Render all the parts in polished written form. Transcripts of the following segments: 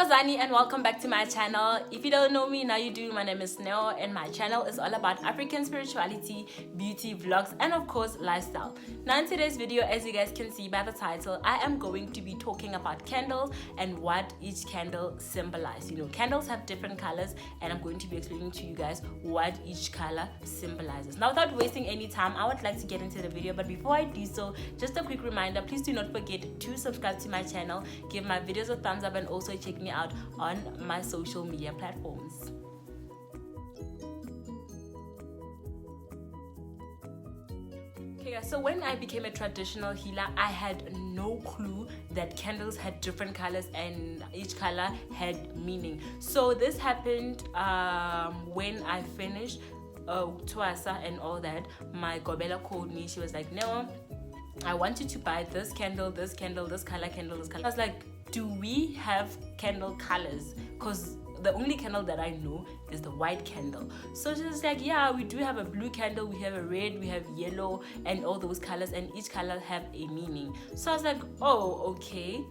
Zani and welcome back to my channel. If you don't know me, now you do. My name is Neo and my channel is all about African spirituality, beauty, vlogs, and of course lifestyle. Now in today's video, as you guys can see by the title, I am going to be talking about candles and what each candle symbolizes. You know, candles have different colors and I'm going to be explaining to you guys what each color symbolizes. Now without wasting any time, I would like to get into the video, but before I do so, just a quick reminder, please do not forget to subscribe to my channel, give my videos a thumbs up, and also check me out on my social media platforms. Okay guys, so when I became a traditional healer, I had no clue that candles had different colors and each color had meaning. So this happened when I finished Twasa and all that. My Gobela called me. She was like, no, I want you to buy this candle, this candle, this color candle, this color. I was like, do we have candle colors? Because the only candle that I know is the white candle. So she's like, yeah, we do have a blue candle, we have a red, we have yellow, and all those colors, and each color have a meaning. So I was like, oh, okay.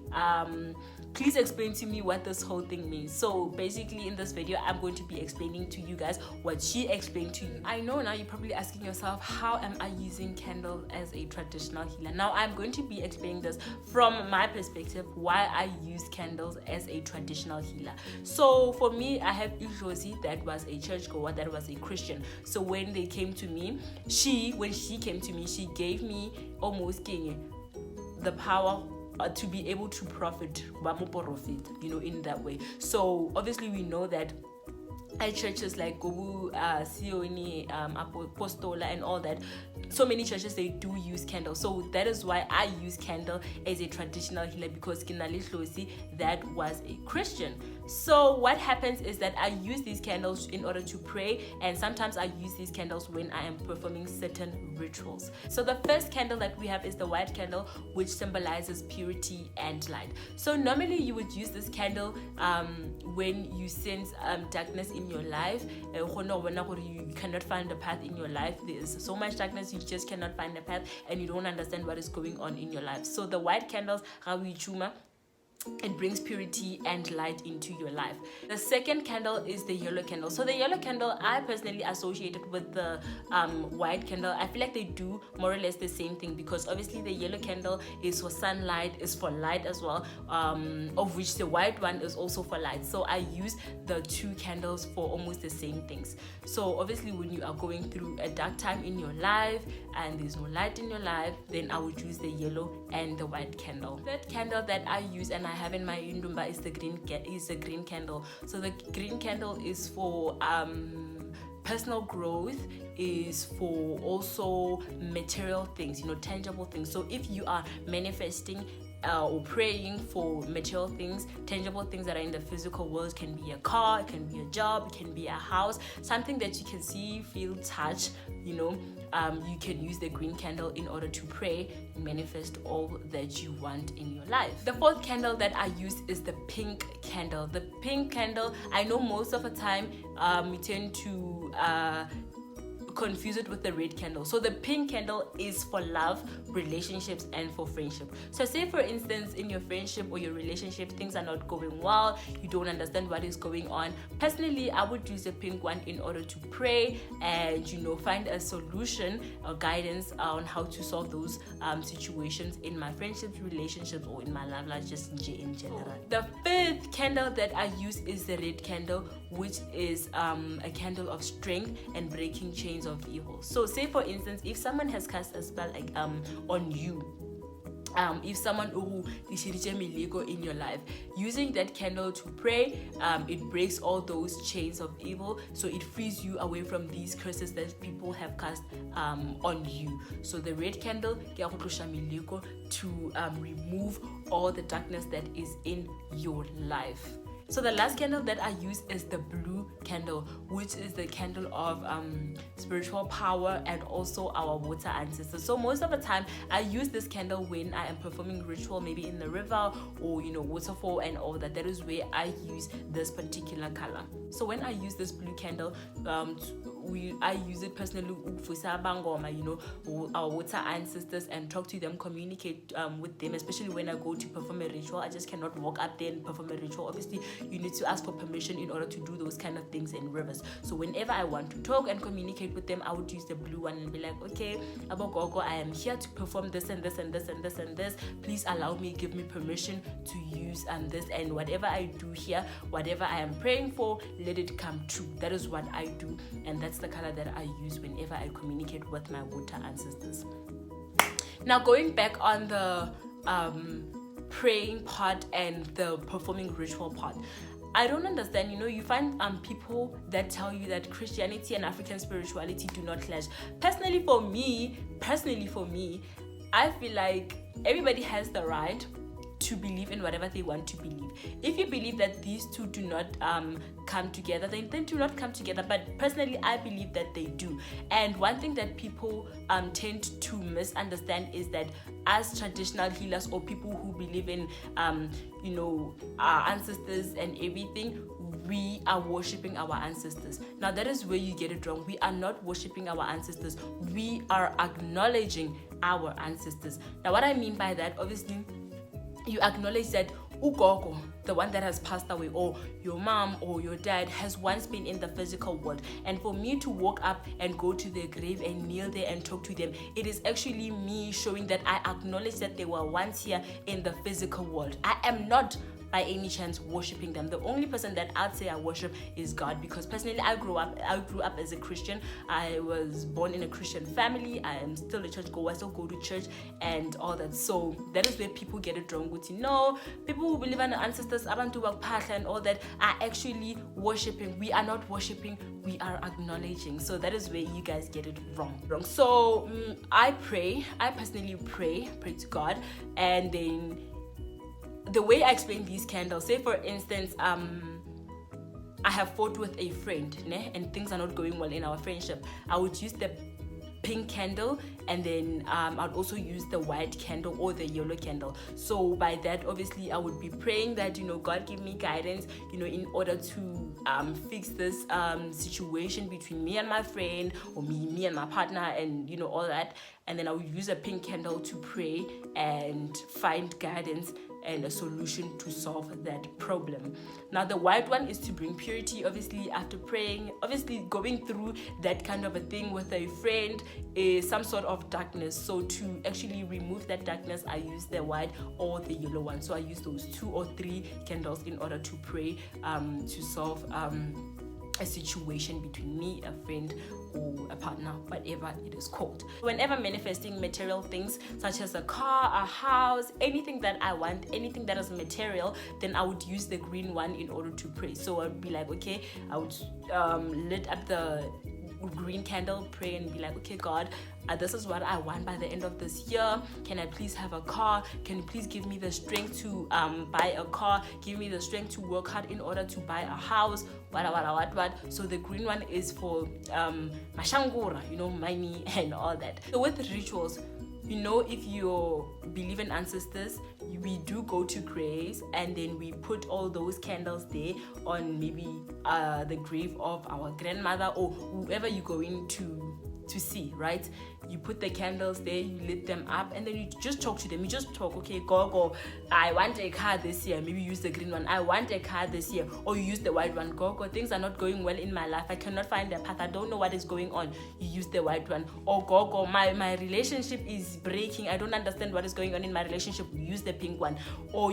Please explain to me what this whole thing means. So basically in this video, I'm going to be explaining to you guys what she explained to you. I know now you're probably asking yourself, how am I using candle as a traditional healer? Now I'm going to be explaining this from my perspective, why I use candles as a traditional healer. So for me, I have Ijosi that was a churchgoer, that was a Christian. So when they came to me, when she came to me, she gave me almost the power to be able to profit, you know, in that way. So obviously we know that at churches like Gobu, Sioni, Apostola, and all that, so many churches, they do use candles. So that is why I use candle as a traditional healer, because Kinali Shlosi, that was a Christian. So what happens is that I use these candles in order to pray, and sometimes I use these candles when I am performing certain rituals. So the first candle that we have is the white candle, which symbolizes purity and light. So normally you would use this candle when you sense darkness in your life. You cannot find a path in your life. There is so much darkness, you just cannot find a path, and you don't understand what is going on in your life. So the white candles, it brings purity and light into your life. The second candle is the yellow candle. So the yellow candle, I personally associated with the white candle. I feel like they do more or less the same thing, because obviously the yellow candle is for sunlight, is for light as well, of which the white one is also for light. So I use the two candles for almost the same things. So obviously when you are going through a dark time in your life and there's no light in your life, then I would use the yellow and the white candle. The third candle that I use and I have in my Yundumba is the green candle. So the green candle is for personal growth, is for also material things, you know, tangible things. So if you are manifesting or praying for material things, tangible things that are in the physical world, can be a car, it can be a job, it can be a house, something that you can see, feel, touch, you know, you can use the green candle in order to pray and manifest all that you want in your life. The fourth candle that I use is the pink candle. The pink candle, I know most of the time we tend to confuse it with the red candle. So the pink candle is for love, relationships, and for friendship. So say for instance in your friendship or your relationship, things are not going well, you don't understand what is going on. Personally, I would use the pink one in order to pray and, you know, find a solution or guidance on how to solve those situations in my friendships, relationships, or in my love life, just in general. The fifth candle that I use is the red candle, which is a candle of strength and breaking chains of evil. So say for instance, if someone has cast a spell like on you, if someone who in your life, using that candle to pray, it breaks all those chains of evil, so it frees you away from these curses that people have cast on you. So the red candle to remove all the darkness that is in your life. So the last candle that I use is the blue candle, which is the candle of spiritual power and also our water ancestors. So most of the time I use this candle when I am performing ritual, maybe in the river or, you know, waterfall and all that. That is where I use this particular color. So when I use this blue candle, I use it personally for Sabangoma, you know, our water ancestors, and talk to them, communicate with them, especially when I go to perform a ritual. I just cannot walk up there and perform a ritual. Obviously, you need to ask for permission in order to do those kind of things in reverse. So whenever I want to talk and communicate with them, I would use the blue one and be like, okay, Abogogo, I am here to perform this and this and this and this and this. Please allow me, give me permission to use this, and whatever I do here, whatever I am praying for, let it come true. That is what I do, and that's the color that I use whenever I communicate with my water ancestors. Now, going back on the praying part and the performing ritual part, I don't understand. You find people that tell you that Christianity and African spirituality do not clash. Personally for me, I feel like everybody has the right to believe in whatever they want to believe. If you believe that these two do not come together, then they do not come together. But personally, I believe that they do. And one thing that people tend to misunderstand is that as traditional healers or people who believe in our ancestors and everything, we are worshipping our ancestors. Now that is where you get it wrong. We are not worshipping our ancestors. We are acknowledging our ancestors. Now what I mean by that, obviously, you acknowledge that Ugogo, the one that has passed away, or your mom or your dad has once been in the physical world. And for me to walk up and go to their grave and kneel there and talk to them, it is actually me showing that I acknowledge that they were once here in the physical world. I am not by any chance worshipping them. The only person that I'd say I worship is God, because personally I grew up as a Christian. I was born in a Christian family. I am still a church goer. I still go to church and all that. So that is where people get it wrong. People who believe in the ancestors, abantu bakphahla and all that, are actually worshipping. We are not worshipping, we are acknowledging. So that is where you guys get it wrong. So I personally pray to God, and then the way I explain these candles, say for instance, I have fought with a friend, and things are not going well in our friendship. I would use the pink candle, and then I'd also use the white candle or the yellow candle. So by that, obviously, I would be praying that, God give me guidance, in order to fix this situation between me and my friend, or me and my partner, and all that. And then I would use a pink candle to pray and find guidance and a solution to solve that problem. Now the white one is to bring purity. Obviously, after praying, going through that kind of a thing with a friend is some sort of darkness. So to actually remove that darkness, I use the white or the yellow one. So I use those 2 or 3 candles in order to pray to solve a situation between me, a friend, or a partner, whatever it is called. Whenever manifesting material things such as a car, a house, anything that I want, anything that is material, then I would use the green one in order to pray. So I'd be like, okay, I would lit up the green candle, pray, and be like, okay, God, this is what I want by the end of this year. Can I please have a car? Can you please give me the strength to buy a car? Give me the strength to work hard in order to buy a house. What. So the green one is for mashangura, money and all that. So with rituals, if you believe in ancestors, we do go to graves, and then we put all those candles there on maybe the grave of our grandmother or whoever you're going to see, right? You put the candles there, you lit them up, and then you just talk to them. You just talk, okay, go, I want a car this year. Maybe use the green one. I want a car this year. Or you use the white one. Go, things are not going well in my life. I cannot find a path. I don't know what is going on. You use the white one. Or go, my relationship is breaking. I don't understand what is going on in my relationship. We use the pink one. Or,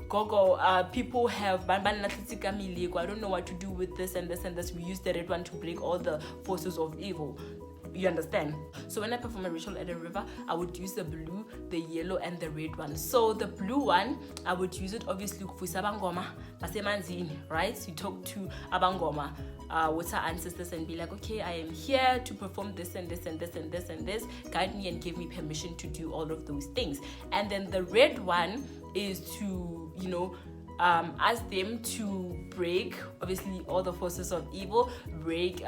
go, people have I don't know what to do with this and this and this. We use the red one to break all the forces of evil. You understand? So when I perform a ritual at a river, I would use the blue, the yellow, and the red one. So the blue one, I would use it obviously for abangoma, right? You talk to abangoma, with our ancestors, and be like, okay, I am here to perform this and this and this and this and this. Guide me and give me permission to do all of those things. And then the red one is to, ask them to break, obviously, all the forces of evil, break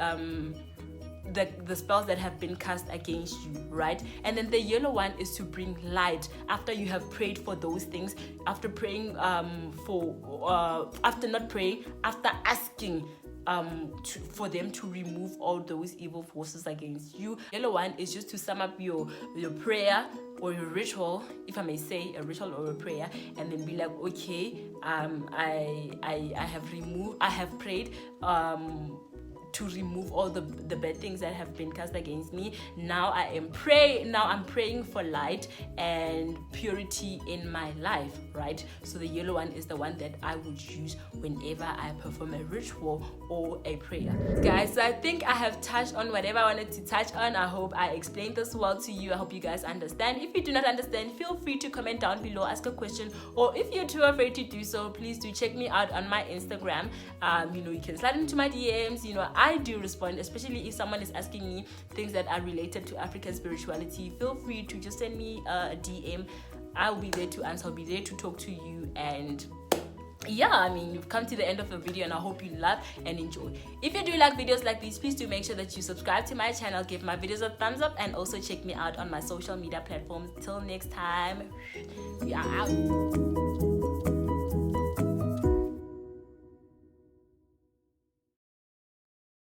the spells that have been cast against you, right? And then the yellow one is to bring light after you have prayed for those things, after praying after not praying, after asking for them to remove all those evil forces against you. Yellow one is just to sum up your prayer or your ritual, if I may say, a ritual or a prayer, and then be like, okay, I have prayed to remove all the bad things that have been cast against me. Now I'm praying for light and purity in my life, right? So the yellow one is the one that I would use whenever I perform a ritual or a prayer. Guys, so I think I have touched on whatever I wanted to touch on. I hope I explained this well to you. I hope you guys understand. If you do not understand, feel free to comment down below, ask a question, or if you're too afraid to do so, please do check me out on my Instagram. You can slide into my DMs. I do respond, especially if someone is asking me things that are related to African spirituality. Feel free to just send me a DM. I'll be there to answer. I'll be there to talk to you. And yeah, you've come to the end of the video, and I hope you love and enjoy. If you do like videos like these, please do make sure that you subscribe to my channel, give my videos a thumbs up, and also check me out on my social media platforms. Till next time, we are out.